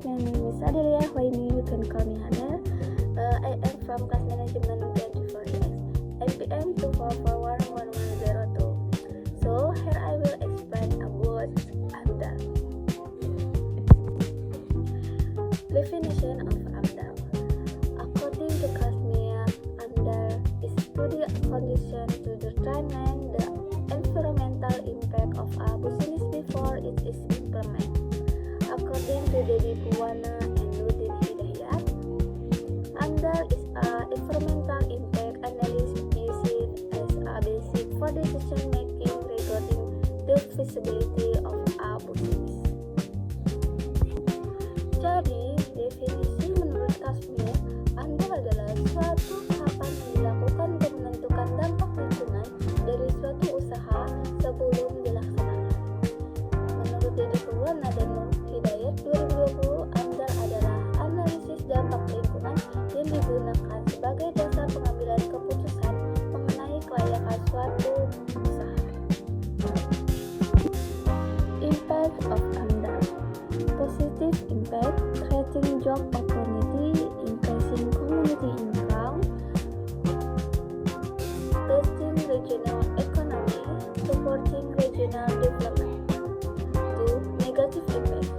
my name is Adelia Huaini. You can call me Hada. I am from class management 24X, NPM 2441102. So here I will explain about AMDAL. Definition of AMDAL. According to Kashmir, AMDAL is study condition to determine the environmental impact of a business before it is implemented. According to Dedi Puwana and Nurdin Hidayat, AMDAL is an environmental impact analysis used as a basis for decision making regarding the feasibility of a business. Jadi, definisi menurut Kashmir, AMDAL adalah suatu tahapan yang dilakukan untuk menentukan dampak lingkungan dari suatu usaha sebelum dilaksanakan. Menurut Dedi Puwana dan Nurdin Hidayat 2020, AMDAL adalah analisis dampak lingkungan yang digunakan sebagai dasar pengambilan keputusan mengenai kelayakan suatu usaha. Impact of AMDAL. Positive impact, creating job opportunity, increasing community income, boosting regional economy, supporting regional development. 2. Negative impact,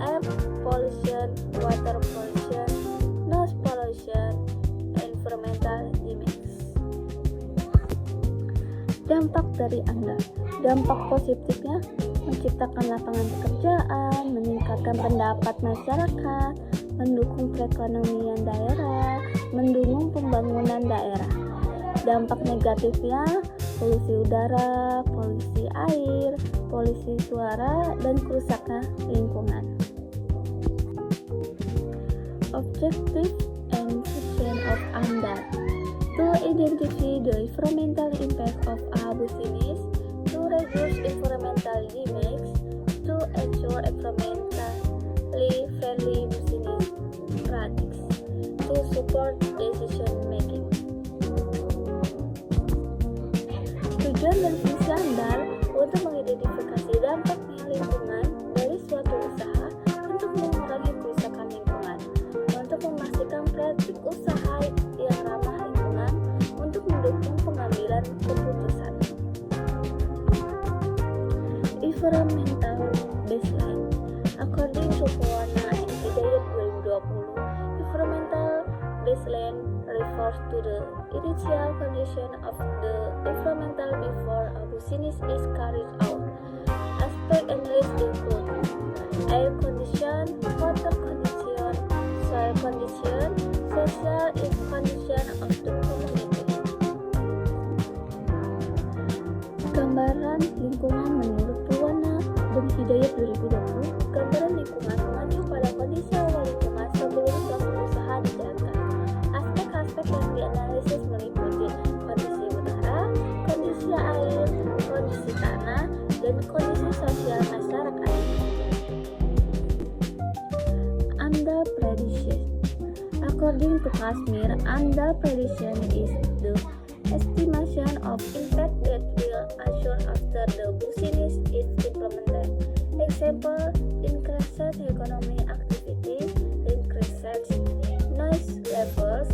air pollution, water pollution, noise pollution, environmental damage. Dampak dari AMDAL. Dampak positifnya menciptakan lapangan pekerjaan, meningkatkan pendapat masyarakat, mendukung perekonomian daerah, mendukung pembangunan daerah. Dampak negatifnya polusi udara, polusi air, polusi suara, dan kerusakan lingkungan. Objective and function of AMDAL: to identify the environmental impact of a business, to reduce environmental damage, to ensure environmentally friendly business practices, to support decision making. Tujuan dan fungsi AMDAL untuk mengidentifikasi dampaknya lingkungan dari suatu usaha, untuk mengurangi kerusakan lingkungan, untuk memastikan praktik usaha yang ramah lingkungan, untuk mendukung pengambilan keputusan. Environmental baseline. According to Puwana and Hidayat 2020, environmental baseline refers to the initial condition of the environmental before a business is carried out. Aspect analysis include air condition, water condition, soil condition, social condition of the community. Gambaran lingkungan menurut Puwana dan Hidayat 2020, gambaran lingkungan mengacu pada kondisi awal lingkungan sebelum suatu usaha dijalankan. Aspek-aspek yang dianalisis meliputi kondisi udara, kondisi air, kondisi tanah, dan kondisi sosial masyarakat. AMDAL prediction. According to Kashmir, AMDAL prediction is the estimation of impact that will occur after the business is implemented. Example, increased economic activity, increased noise levels,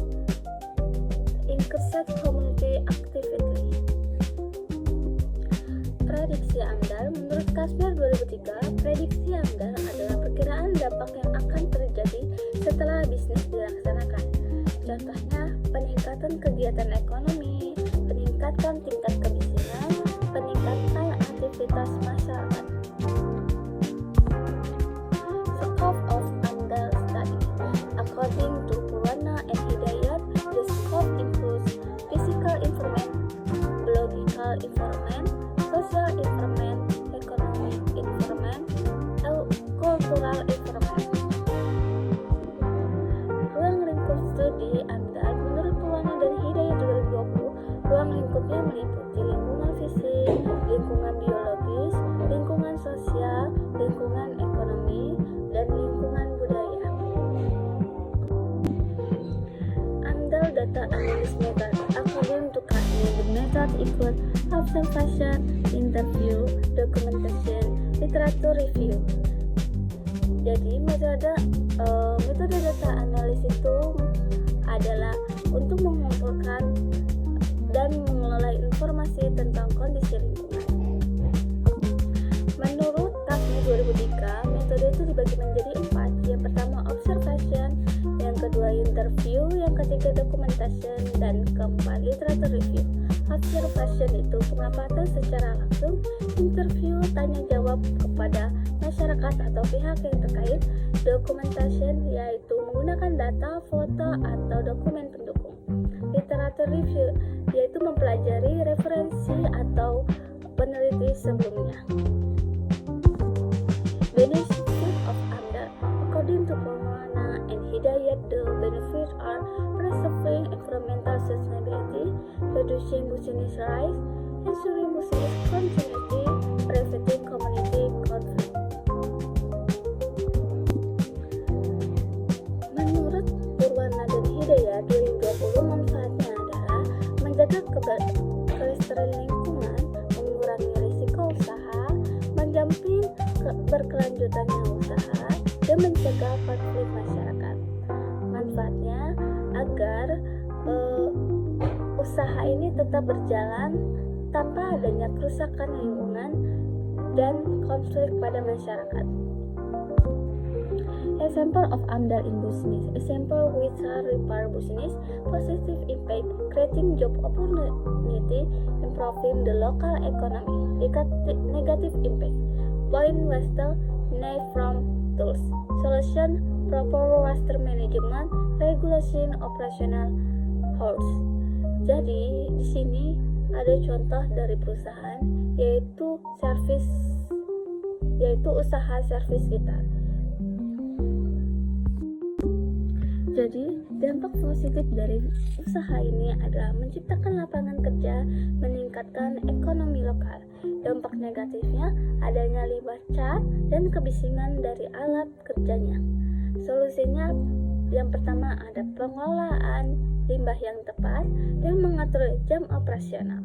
increased community activity. Prediksi AMDAL. Menurut Kashmir 2003, prediksi AMDAL adalah perkiraan dampak yang akan terjadi setelah bisnis dilaksanakan. Contohnya, peningkatan kegiatan ekonomi, peningkatan tingkat kemiskinan, peningkatan aktivitas masyarakat. Scope of AMDAL study. According to Puwana and Hidayat, the scope includes physical environment, biological environment, social environment, economic environment, cultural environment. Ruang lingkup studi AMDAL. Menurut Puwana dan Hidayat 2020, ruang lingkupnya meliputi lingkungan fisik, lingkungan biologis, lingkungan sosial, lingkungan ekonomi, dan lingkungan budaya. AMDAL data analysis method. According to Kashmir, the method include observation, interview, documentation, literature review. Jadi metode Metode data analisis itu adalah untuk mengumpulkan dan mengelola informasi tentang kondisi lingkungan. Menurut KAFMI 2003, metode itu dibagi menjadi 4. Yang pertama observation, yang kedua interview, yang ketiga documentation, dan keempat literature review. Observation itu pengamatan secara langsung, interview tanya jawab kepada masyarakat atau pihak yang terkait, documentation yaitu menggunakan data, foto, atau dokumen pendukung. Literature review yaitu mempelajari referensi atau peneliti sebelumnya. Benefit of AMDAL. According to Purwana and Hidayat, the benefits are preserving environmental sustainability, reducing business risk, ensuring business continuity, preventing community conflict. Menurut Purwana dan Hidayat 2020, manfaatnya adalah menjaga kelestarian lingkungan, mengurangi risiko usaha, menjamin berkelanjutannya usaha, dan mencegah konflik masyarakat. Manfaatnya agar usaha ini tetap berjalan tanpa adanya kerusakan lingkungan dan konflik pada masyarakat. Example of AMDAL in business. Example which are repair business, positive impact, creating job opportunity, improving the local economy. Negative impact, point waste, need from tools. Solution, proper waste management, regulation operational hours. Jadi di sini ada contoh dari perusahaan yaitu usaha servis kita. Jadi, dampak positif dari usaha ini adalah menciptakan lapangan kerja, meningkatkan ekonomi lokal. Dampak negatifnya adanya limbah cat dan kebisingan dari alat kerjanya. Solusinya yang pertama ada pengelolaan limbah yang tepat dan mengatur jam operasional.